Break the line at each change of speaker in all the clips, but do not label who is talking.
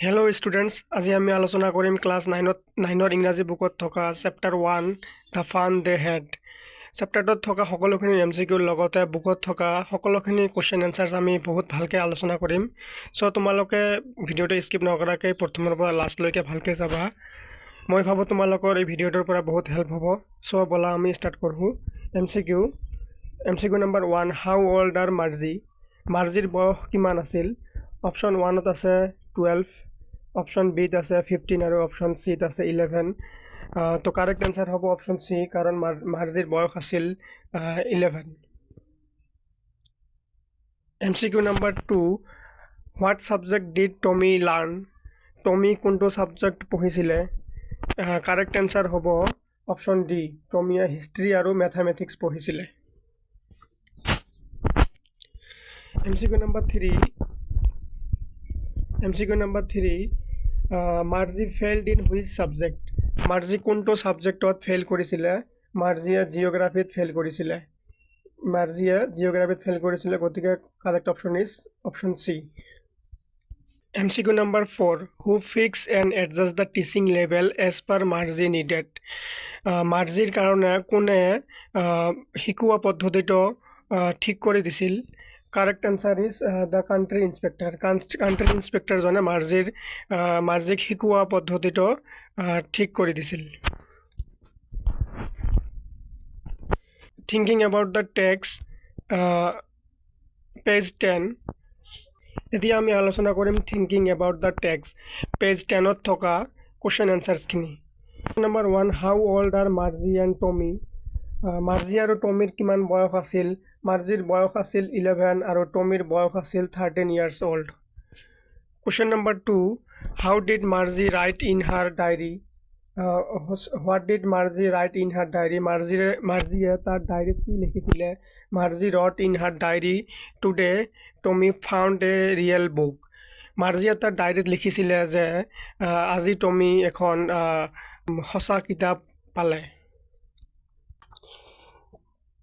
Hello' students, আজি আমি আলোচনা কৰিম ক্লাছ নাইনৰ ইংৰাজী বুকত থকা chapter 1 the fun they had. চেপ্টাৰটোত থকা সকলোখিনি MCQৰ লগতে বুকত থকা সকলোখিনি কুৱেশ্যন এনচাৰ্ছ আমি বহুত ভালকৈ আলোচনা কৰিম। চ' তোমালোকে ভিডিঅ'টো স্কিপ নকৰাকৈ প্ৰথমৰ পৰা লাষ্টলৈকে ভালকৈ চাবা। মই ভাবোঁ তোমালোকৰ এই ভিডিঅ'টোৰ পৰা বহুত হেল্প হ'ব। চ' ব'লা আমি ষ্টাৰ্ট কৰোঁ। MCQ number 1, how old are Marzi? মাৰ্জিৰ বয়স কিমান আছিল? অপশ্যন 1ত আছে 12, অপশ্যন বিত আছে 15 আৰু অপশ্যন চিত আছে 11। তো কাৰেক্ট এনচাৰ হ'ব অপশ্যন চি, কাৰণ মাৰ্জিৰ বয়স আছিল 11। MCQ নম্বৰ 2, what subject did Tommy learn? Tommy কোনটো ছাবজেক্ট পঢ়িছিলে? কাৰেক্ট এনচাৰ হ'ব অপশ্যন ডি, টমিয়ে হিষ্ট্ৰী আৰু মেথামেটিক্স পঢ়িছিলে। MCQ নম্বৰ 3, Margie failed in which subject? Margie কোনটো ছাবজেক্টত ফেইল কৰিছিলে? মাৰ্জিয়ে জিঅ'গ্ৰাফীত ফেইল কৰিছিলে। গতিকে correct option is option C. MCQ নম্বৰ 4, who fix and adjust the teaching level as per Margie needed? মাৰ্জিৰ কাৰণে কোনে শিকোৱা পদ্ধতিটো ঠিক কৰি দিছিল? Correct answer is the country inspector. Country ইনস্পেক্টৰজনে মাৰ্জিক শিকোৱা পদ্ধতিটো ঠিক কৰি দিছিল। Thinking about the text, page 10। এতিয়া আমি আলোচনা কৰিম thinking about the text, page 10ত থকা কুৱেশ্যন এনচাৰ্ছখিনি। Number 1, how old are Margie and Tommy? Margie আৰু টমিৰ কিমান বয়স আছিল? মাৰ্জিৰ বয়স আছিল 11 আৰু টমিৰ বয়স আছিল 13 years old। Question number 2, how did Margie write in her diary? What did Margie write in her diary? মাৰ্জিয়ে তাৰ ডায়েৰীত কি লিখিছিলে? Margie wrote in her diary, today Tommy found a real book. মাৰ্জিয়ে তাৰ ডায়েৰীত লিখিছিলে যে আজি টমি এখন সঁচা কিতাপ পালে।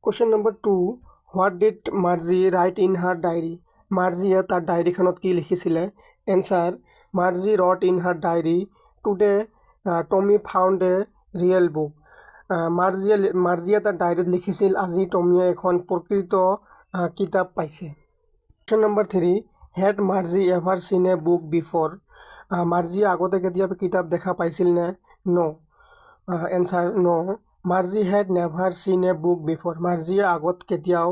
Question number 2, what did Margie write in her diary? মাৰ্জিয়ে তাৰ ডায়েৰীখনত কি লিখিছিলে? Answer, Margie wrote in her diary, today Tommy found a real book. মাৰ্জিয়ে তাৰ ডায়েৰীত লিখিছিল আজি টমিয়ে এখন প্ৰকৃত কিতাপ পাইছে। Question number 3, had Margie ever seen a book before? মাৰ্জিয়ে আগতে কেতিয়াবা কিতাপ দেখা পাইছিল নে? ন'। এনচাৰ, ন'। মাৰ্জি হেড নেভাৰ চিন এ বুক বিফৰ। মাৰ্জিয়ে আগত কেতিয়াও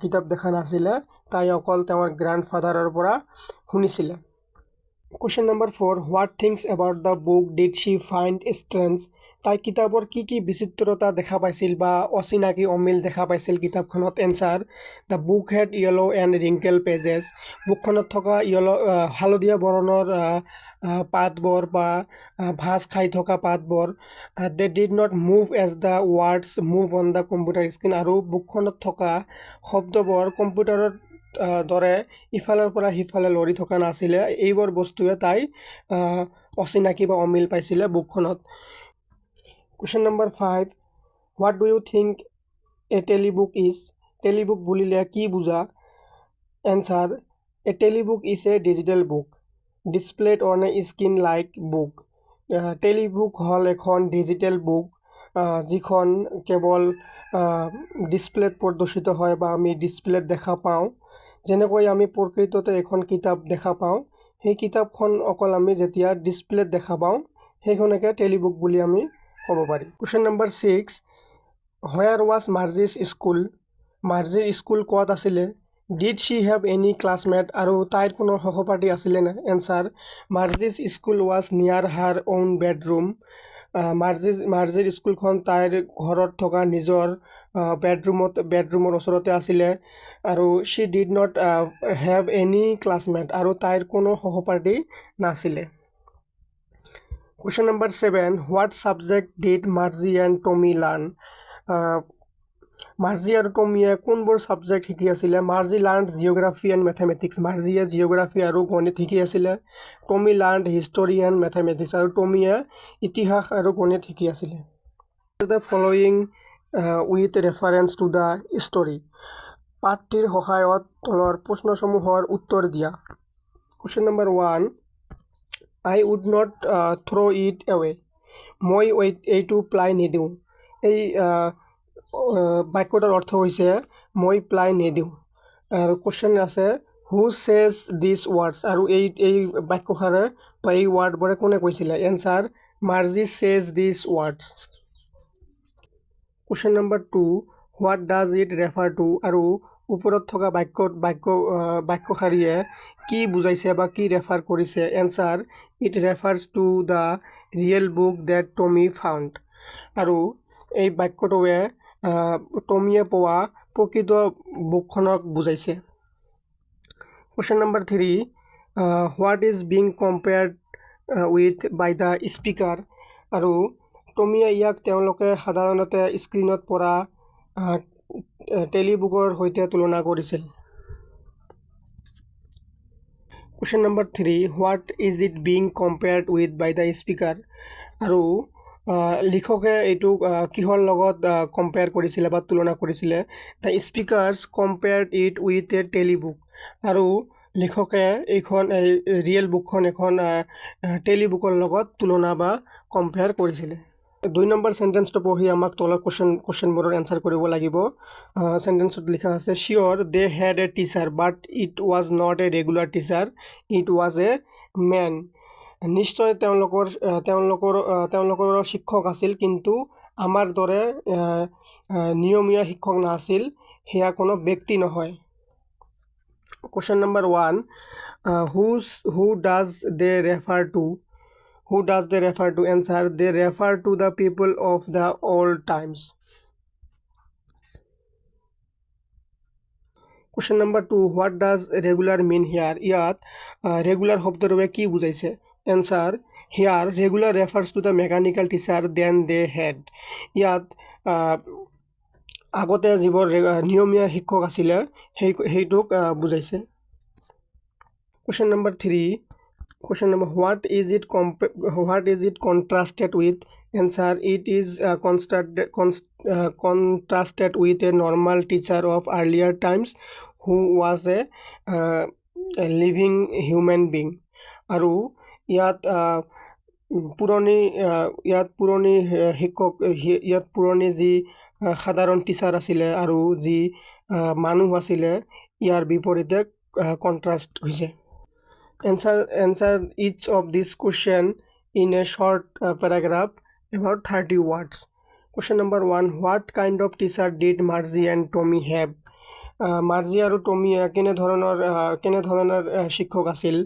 কিতাপ দেখা নাছিলে, তাই অকল তেওঁৰ গ্ৰেণ্ডফাদাৰৰ পৰা শুনিছিলে। Question number 4, what things about the book did she find strange? তাই কিতাপৰ কি বিচিত্ৰতা দেখা পাইছিল বা অচিনাকি অমিল দেখা পাইছিল কিতাপখনত? Answer, the book had yellow' and wrinkle pages. বুকখনত থকা হালধীয়া বৰণৰ পাতবোৰ বা ভাঁজ খাই থকা পাতবোৰ, they did not move as the words move on the computer screen. আৰু বুকখনত থকা শব্দবোৰ কম্পিউটাৰৰ দৰে ইফালৰ পৰা সিফালে লৰি থকা নাছিলে। এইবোৰ বস্তুৱে তাই অচিনাকি বা অমিল পাইছিলে বুকখনত। Question number 5, what do you think a telebook is? Telebook বুলিলে কি বুজা? Answer, a telebook is a digital book displayed on a screen like book. Telebook হ'ল এখন ডিজিটেল বুক যিখন কেৱল ডিছপ্লেত প্ৰদৰ্শিত হয় বা আমি ডিছপ্লেত দেখা পাওঁ। যেনেকৈ আমি প্ৰকৃততে এখন কিতাপ দেখা পাওঁ, সেই কিতাপখন অকল আমি যেতিয়া ডিছপ্লেত দেখা পাওঁ সেইখনকে টেলিবুক বুলি আমি ক'ব পাৰি। Question number 6, where was Margie's school? মাৰ্জিৰ স্কুল ক'ত আছিলে? Did she have any classmate? আৰু তাইৰ কোনো সহপাঠী আছিলে নে? এনচাৰ, মাৰ্জিজ স্কুল ৱাজ নিয়াৰ হাৰ অউন বেডৰুম। মাৰ্জিৰ স্কুলখন তাইৰ ঘৰত থকা নিজৰ বেডৰুমৰ ওচৰতে আছিলে। আৰু she did not have any classmate, আৰু তাইৰ কোনো সহপাঠী নাছিলে। Question number 7, what subject did Margie and Tommy learn? Margie আৰু টমিয়ে কোনবোৰ ছাবজেক্ট শিকি আছিলে? Margie learn geography and mathematics. মাৰ্জিয়ে জিঅ'গ্ৰাফী আৰু গণিত শিকি আছিলে। Tommy learn history and mathematics, আৰু টমিয়ে ইতিহাস আৰু গণিত শিকি আছিলে। The following with reference to the story. পাঠটিৰ সহায়ত তলৰ প্ৰশ্নসমূহৰ উত্তৰ দিয়া। Question number 1, I would not throw it away. মই এইটো প্লাই নিদিওঁ। এই বাক্যটাৰ অৰ্থ হৈছে মই প্লাই নিদিওঁ। আৰু কুৱেশ্যন আছে হু চেজ দিছ ৱৰ্ডছ, আৰু এই বাক্যষাৰে বা এই ৱৰ্ডবোৰে কোনে কৈছিলে? Answer Margie says this words. Question number 2 what does it refer to, আৰু ওপৰত থকা বাক্যশাৰীয়ে কি বুজাইছে বা কি ৰেফাৰ কৰিছে? Answer it refers to the real book that Tommy found, আৰু এই বাক্যটোৱে টমিয়ে পোৱা প্ৰকৃত বুকখনক বুজাইছে। Question number 3 what is being compared with by the speaker, আৰু টমিয়ে ইয়াক তেওঁলোকে সাধাৰণতে স্ক্ৰীণত পৰা টেলিবুকৰ সৈতে তুলনা কৰিছিল। Question number 3 what is it being compared with by the speaker, আৰু লিখকে এইটো কিহৰ লগত কম্পেয়াৰ কৰিছিলে বা তুলনা কৰিছিলে? The speakers compared it with a টেলিবুক, আৰু লিখকে এইখন ৰিয়েল বুকখন এখন টেলিবুকৰ লগত তুলনা বা কম্পেয়াৰ কৰিছিলে। 2 নম্বৰ চেণ্টেন্সটো পঢ়ি আমাক তলৰ কুৱেশ্যনবোৰৰ এনচাৰ কৰিব লাগিব। চেণ্টেন্সত লিখা আছে sure they had a teacher but it was not a regular teacher, it was a man. নিশ্চয় তেওঁলোকৰ শিক্ষক আছিল, কিন্তু আমাৰ দৰে নিয়মীয়া শিক্ষক নাছিল, সেয়া কোনো ব্যক্তি নহয়। Question number 1 who does they refer to? Who does they refer to? Answer they refer to the people of the old times. Question number 2 what does regular mean here? ইয়াত regular শব্দটোৱে কি বুজাইছে? Answer here regular refers to the mechanical teacher than they had. ইয়াত আগতে যিবোৰ নিয়মীয়া শিক্ষক আছিলে সেইটোক বুজাইছে। Question number 3 Question number what is it contrasted with? Answer it is contrasted with a normal teacher of earlier times who was a living human being, আৰু ইয়াত পুৰণি যি সাধাৰণ টিচাৰ আছিলে আৰু যি মানুহ আছিলে ইয়াৰ বিপৰীতে কণ্ট্ৰাষ্ট হৈছে। Answer each of these question in a short paragraph about 30 words. Question number 1 what kind of teacher did Margie and Tommy have? Margie আৰু Tommy কেনে ধৰণৰ শিক্ষক আছিল?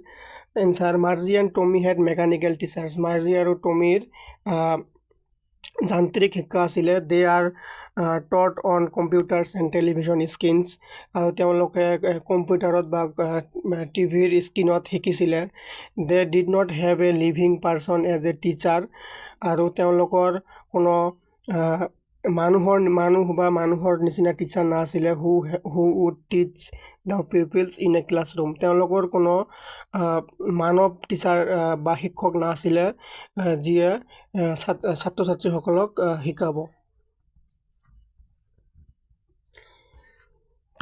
Answer Margie and Tommy had mechanical teachers. Margie আৰু Tommyৰ যান্ত্ৰিক শিক্ষা আছিলে। They are taught on computers and television screens, আৰু তেওঁলোকে কম্পিউটাৰত বা টিভিৰ স্ক্ৰীণত শিকিছিলে। They did not have a living person as a teacher, আৰু তেওঁলোকৰ কোনো মানুহৰ নিচিনা টিচাৰ নাছিলে who would teach the pupils in a classroom. তেওঁলোকৰ কোনো মানৱ টিচাৰ বা শিক্ষক নাছিলে যিয়ে ছাত্ৰ ছাত্ৰীসকলক শিকাব।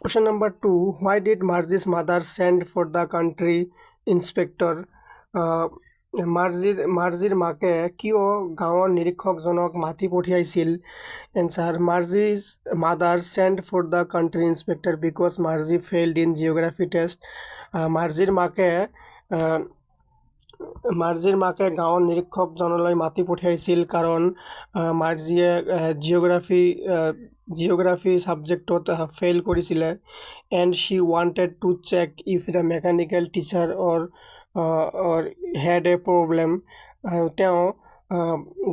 Question number 2 why did Margie's mother send for the country inspector? মাৰ্জিৰ মাকে কিয় গাঁৱৰ নিৰীক্ষকজনক মাতি পঠিয়াইছিল? Answer Margie's mother sent for the country inspector because Margie failed in geography test. মাৰ্জিৰ মাকে গাঁৱৰ নিৰীক্ষকজনলৈ মাতি পঠিয়াইছিল কাৰণ মাৰ্জিয়ে জিঅ'গ্ৰাফী ছাবজেক্টত ফেইল কৰিছিলে। and she wanted to check if the mechanical teacher or had a problem. তেওঁ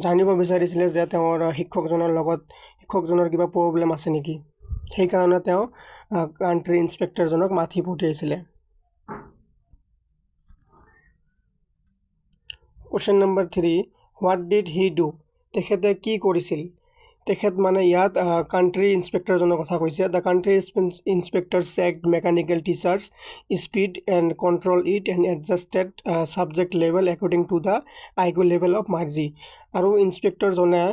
জানিব বিচাৰিছিলে যে তেওঁৰ শিক্ষকজনৰ কিবা প্ৰব্লেম আছে নেকি, সেইকাৰণে তেওঁ কাণ্ট্ৰি ইনস্পেক্টৰজনক মাতি পঠিয়াইছিলে। Question number 3 what did he do? তেখেতে কি কৰিছিল? তেখেত মানে ইয়াত কাণ্ট্ৰি ইনস্পেক্টৰজনৰ কথা কৈছে। The country inspector checked mechanical teachers speed and control it and adjusted subject level according to the IQ level of Margie. আৰু ইনস্পেক্টৰজনে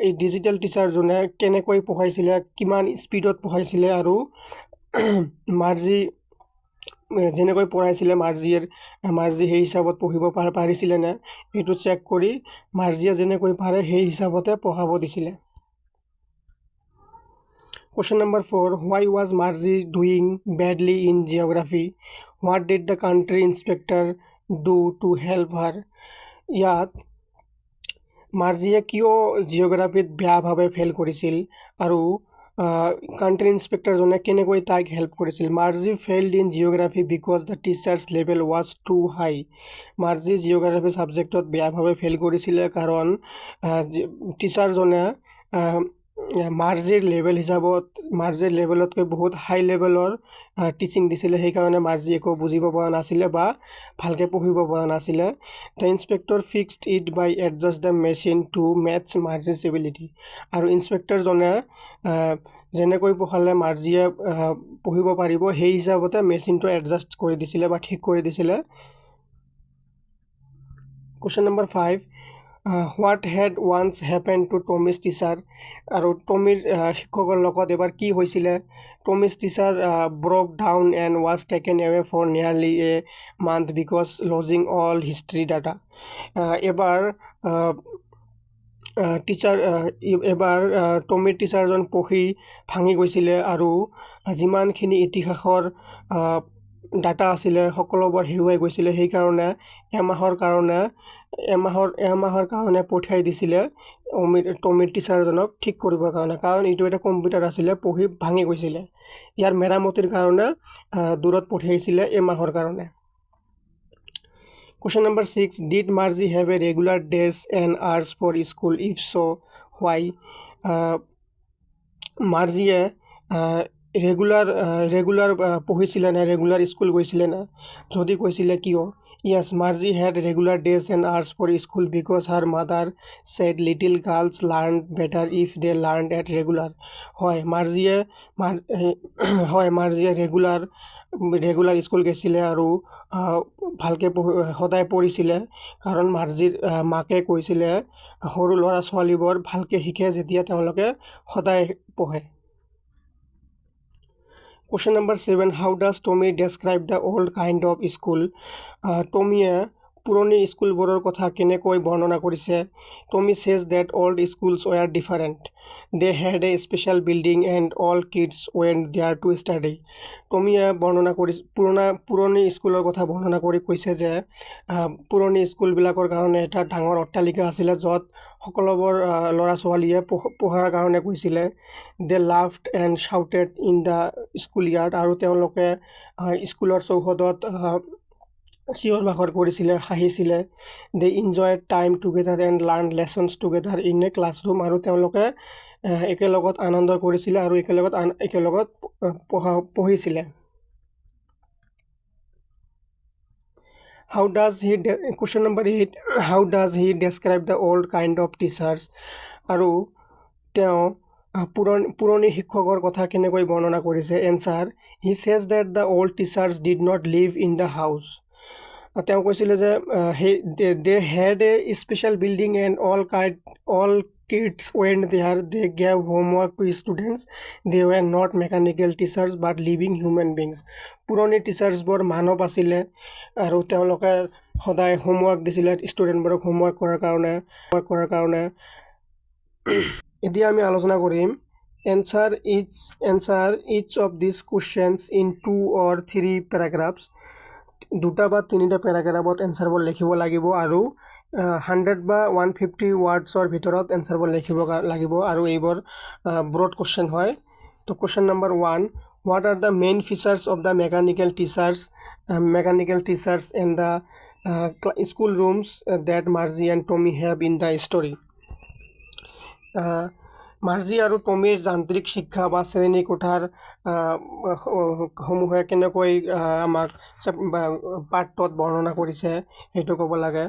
এই ডিজিটেল টিচাৰজনে কেনেকৈ পঢ়াইছিলে, কিমান স্পীডত পঢ়াইছিলে, আৰু যেনেকৈ পঢ়াইছিলে মাৰ্জি সেই হিচাপত পঢ়িব পাৰিছিলে নে এইটো চেক কৰি মাৰ্জিয়ে যেনেকৈ পাৰে সেই হিচাপতে পঢ়াব দিছিলে। Question number 4. Why was Marzi doing badly in geography? What did the country inspector do to help her? ইয়াত মাৰ্জিয়ে কিয় জিঅ'গ্ৰাফীত বেয়াভাৱে ফেইল কৰিছিল আৰু কাণ্ট্ৰি ইনস্পেক্টৰজনে কেনেকৈ তাইক হেল্প কৰিছিল। Margie failed in geography because the teacher's level was too high. Margie geography ছাবজেক্টত বেয়াভাৱে fail কৰিছিলে কাৰণ টিচাৰজনে মাৰ্জিৰ লেভেলতকৈ বহুত হাই লেভেলৰ টিচিং দিছিলে, সেইকাৰণে মাৰ্জি একো বুজিব পৰা নাছিলে বা ভালকৈ পঢ়িব পৰা নাছিলে। The inspector fixed it by adjust the machine to match Margie's ability. আৰু ইনস্পেক্টৰজনে যেনেকৈ পঢ়ালে মাৰ্জিয়ে পঢ়িব পাৰিব সেই হিচাপতে মেচিনটো এডজাষ্ট কৰি দিছিলে বা ঠিক কৰি দিছিলে। Question number 5. What had once happen to Tommy's teacher. আৰু টমিৰ শিক্ষকৰ লগত এবাৰ কি হৈছিলে। Tommy's teacher broke down and was taken away for nearly a month because losing all history data. এবাৰ টমিৰ টিচাৰজন পঢ়ি ভাঙি গৈছিলে আৰু যিমানখিনি ইতিহাসৰ ডাটা আছিলে সকলোবোৰ হেৰুৱাই গৈছিলে। সেইকাৰণে এমাহৰ কাৰণে পঠিয়াই দিছিলে টমিৰ টিচাৰজনক ঠিক কৰিবৰ কাৰণে, কাৰণ এইটো এটা কম্পিউটাৰ আছিলে, পঢ়ি ভাঙি গৈছিলে। ইয়াৰ মেৰামতিৰ কাৰণে দূৰত পঠিয়াইছিলে এমাহৰ কাৰণে। Question number 6. Did Marzi have a regular days and hours for school? If so, why? মাৰ্জিয়ে ৰেগুলাৰ পঢ়িছিলে নে, ৰেগুলাৰ স্কুল গৈছিলে নে? যদি কৈছিলে কিয়? Yes, Marzi had regular days and hours for school because her mother said little girls learned better if they learned at regular. হয়, মাৰ্জিয়ে regular school গৈছিলে আৰু ভালকৈ সদায় পঢ়িছিলে, কাৰণ মাৰ্জিৰ মাকে কৈছিলে সৰু ল'ৰা ছোৱালীবোৰ ভালকৈ শিকে যেতিয়া তেওঁলোকে সদায় পঢ়ে। Question number 7. How does Tommy describe the old kind of school? টমিয়ে পুৰণি স্কুলবোৰৰ কথা কেনেকৈ বৰ্ণনা কৰিছে। Tommy says that old schools were different. They had a special building and all kids went there to study. টমিয়ে পুৰণি স্কুলৰ কথা বৰ্ণনা কৰি কৈছে যে পুৰণি স্কুলবিলাকৰ কাৰণে এটা ডাঙৰ অট্টালিকা আছিলে য'ত সকলোবোৰ ল'ৰা ছোৱালীয়ে পঢ়াৰ কাৰণে গৈছিলে। They laughed and shouted in the school yard. আৰু তেওঁলোকে স্কুলৰ চৌহদত চিঞৰ বাখৰ কৰিছিলে, হাঁহিছিলে। They enjoyed time together and learn lessons together in a classroom. আৰু তেওঁলোকে একেলগত আনন্দ কৰিছিলে আৰু একেলগত পঢ়িছিলে। Question number 8. How does he describe the old kind of teachers? আৰু তেওঁ পুৰণি শিক্ষকৰ কথা কেনেকৈ বৰ্ণনা কৰিছে। Answer. He says that the old teachers did not live in the house. তেওঁ কৈছিলে যে they had a special building and all kids went there. They gave homework to students. They were not mechanical teachers but living human beings. পুৰণি টিচাৰ্ছবোৰ মানৱ আছিলে আৰু তেওঁলোকে সদায় homework দিছিলে ষ্টুডেণ্টবোৰক হোমৱৰ্ক কৰাৰ কাৰণে। এতিয়া আমি আলোচনা কৰিম answer each of these questions in 2 or 3 paragraphs. 2টা বা 3টা পেৰাগ্ৰাফত এনচাৰবোৰ লিখিব লাগিব আৰু 100 বা 150 ৱাৰ্ডছৰ ভিতৰত এনচাৰবোৰ লিখিব লাগিব আৰু এইবোৰ ব্ৰড কুৱেশ্যন হয়। তো question number 1. What are the main features of the mechanical teachers and the school rooms that Marzi and Tommy have in the story? Marzi আৰু টমিৰ যান্ত্ৰিক শিক্ষা বা শ্ৰেণী কোঠাৰ সমূহে কেনেকৈ আমাক পাঠটোত বৰ্ণনা কৰিছে সেইটো ক'ব লাগে।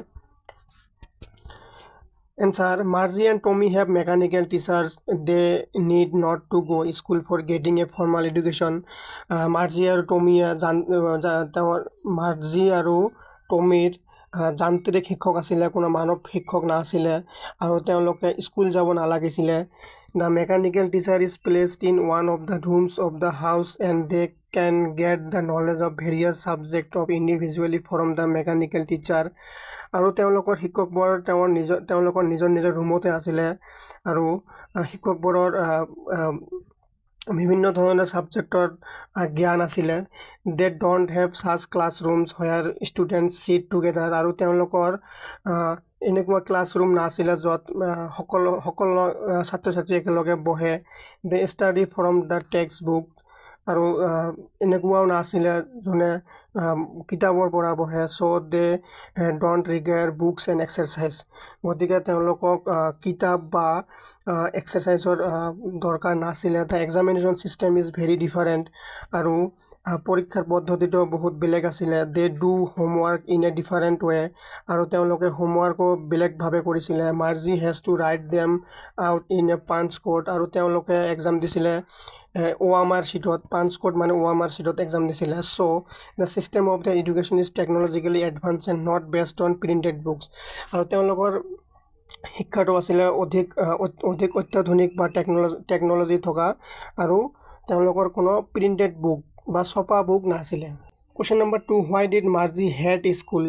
Answer. Marzi and Tommy have mechanical teachers. They need not to go school for getting a formal education. Marzi আৰু টমিৰ যান্ত্ৰিক শিক্ষক আছিলে, কোনো মানৱ শিক্ষক নাছিলে আৰু তেওঁলোকে স্কুল যাব নালাগিছিলে। The mechanical teacher is placed in one of the rooms of the house and they can get the knowledge of various subjects of individually from the mechanical teacher. আৰু তেওঁলোকৰ শিক্ষকবোৰ তেওঁলোকৰ নিজৰ ৰুমতে আছিলে আৰু শিক্ষকবোৰৰ বিভিন্ন ধৰণৰ ছাবজেক্টৰ জ্ঞান আছিলে. দে ডণ্ট হেভ ছাচ ক্লাছৰুমছ হোৱাৰ ষ্টুডেণ্টছ চিট টুগেডাৰ. আৰু তেওঁলোকৰ এনেকুৱা ক্লাছৰুম নাছিলে য'ত সকলো ছাত্ৰ ছাত্ৰী একেলগে বহে. They study from the text book. আৰু এনেকুৱাও নাছিলে যোনে কিতাপৰ পৰা পঢ়ে. So' they don't require books and exercise. গতিকে তেওঁলোকক কিতাপ বা এক্সাৰচাইজৰ দৰকাৰ নাছিলে. The examination system is very different. আৰু পৰীক্ষাৰ পদ্ধতিটো বহুত বেলেগ আছিলে. They do homework in a different way. আৰু তেওঁলোকে হোমৱৰ্কো বেলেগভাৱে কৰিছিলে. Margie has to write them out in a punch code. আৰু তেওঁলোকে এক্সাম দিছিলে OMR শ্বীটত. পাঞ্চ কোড মানে OMR শ্বীটত এক্সাম দিছিলে. So' the system of the education is technologically advance and not based on printed books. আৰু তেওঁলোকৰ শিক্ষাটো আছিলে অধিক অত্যাধুনিক বা টেকন'লজি থকা. আৰু তেওঁলোকৰ কোনো প্ৰিণ্টেড বুক বা ছপা বুক নাছিলে. Question number 2, why did Margie hate school?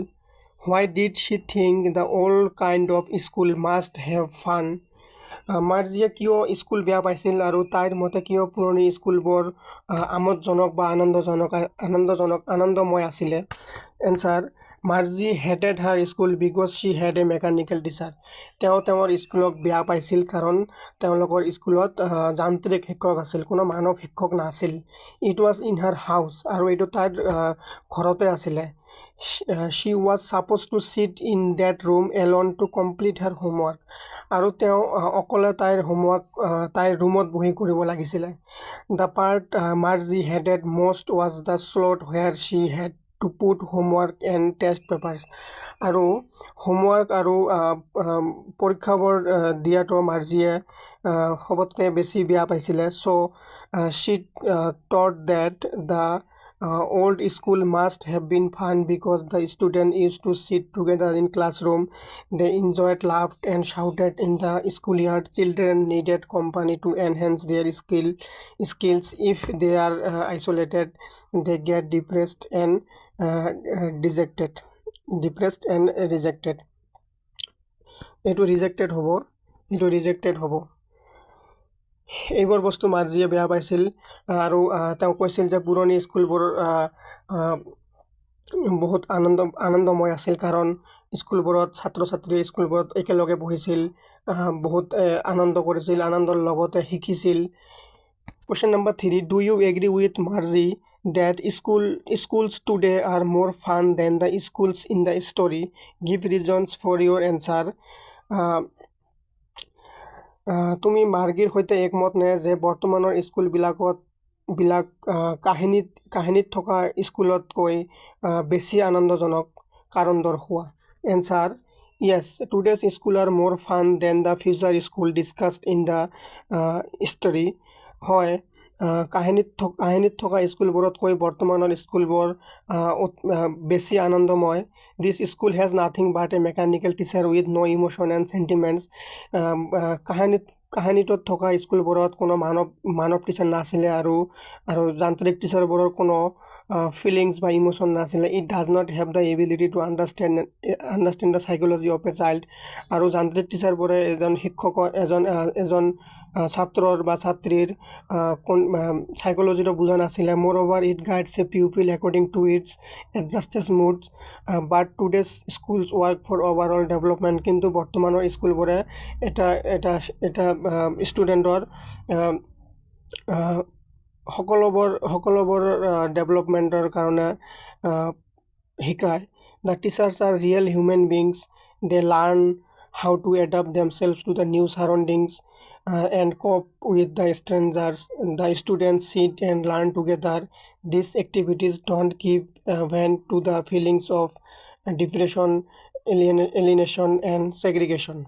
Why did she think the old kind of school must have fun? মাৰ্জিয়ে কিয় স্কুল বেয়া পাইছিল আৰু তাইৰ মতে কিয় পুৰণি স্কুলবোৰ আমোদজনক বা আনন্দময় আছিলে? Answer: Marzi hated her school because Shi head A mechanical teacher. তেওঁৰ স্কুলক বেয়া পাইছিল কাৰণ তেওঁলোকৰ স্কুলত যান্ত্ৰিক শিক্ষক আছিল, কোনো মানৱ শিক্ষক নাছিল. It was in her house. আৰু এইটো তাইৰ ঘৰতে আছিলে. She was supposed to sit in that room alone to complete her homework. আৰু তেওঁ অকলে তাইৰ ৰুমত বহি কৰিব লাগিছিলে. The part Margie hated most was the slot where she had to put homework and test papers. আৰু হোমৱৰ্ক আৰু পৰীক্ষাবোৰ দিয়াটো মাৰ্জিয়ে সবতকৈ বেছি বেয়া পাইছিলে. So' she thought that the old school must have been fun because the students used to sit together in classroom. They enjoyed, laughed and shouted in the schoolyard. Children needed company to enhance their skills. If they are isolated, they get depressed and rejected. এইটো rejected হ'ব. এইবোৰ বস্তু মাৰ্জিয়ে বেয়া পাইছিল. আৰু তেওঁ কৈছিল যে পুৰণি স্কুলবোৰ বহুত আনন্দময় আছিল কাৰণ স্কুলবোৰত ছাত্ৰ ছাত্ৰীয়ে স্কুলবোৰত একেলগে বহিছিল, বহুত আনন্দ কৰিছিল, আনন্দৰ লগতে শিকিছিল. Question number 3, do you agree with Margie that schools today are more fun than the schools in the story? Give reasons for your answer. তুমি মাৰ্গীৰ সৈতে একমত নে যে বৰ্তমানৰ স্কুলবিলাক কাহিনীত থকা স্কুলতকৈ বেছি আনন্দজনক? কাৰণ দৰ্শোৱা. Answer: yes, today's school are more fun than the future school discussed in the story. হয়, কাহিনীত থকা স্কুলবোৰতকৈ বৰ্তমানৰ স্কুলবোৰ বেছি আনন্দময়. This school has nothing but a mechanical teacher with no' emotion and sentiments. কাহিনীটোত থকা স্কুলবোৰত কোনো মানৱ টিচাৰ নাছিলে আৰু যান্ত্ৰিক টিচাৰবোৰৰ কোনো ফিলিংছ বা ইম'শ্যন নাছিলে. It does not have the ability to understand the psychology of a child. আৰু যান্ত্ৰিক টিচাৰবোৰে এজন ছাত্ৰৰ বা ছাত্ৰীৰ চাইক'লজিটো বুজা নাছিলে. Moreover it guides a pupil according to its adjusted moods. But today's schools work for overall development. কিন্তু বৰ্তমানৰ স্কুলবোৰে এটা ষ্টুডেণ্টৰ সকলোবোৰ ডেভেলপমেণ্টৰ কাৰণে শিকায়. The teachers are real human beings. They learn how to adapt themselves to the new surroundings and cope with the strangers. The students sit and learn together. These activities don't give vent to the feelings of depression, alienation and segregation.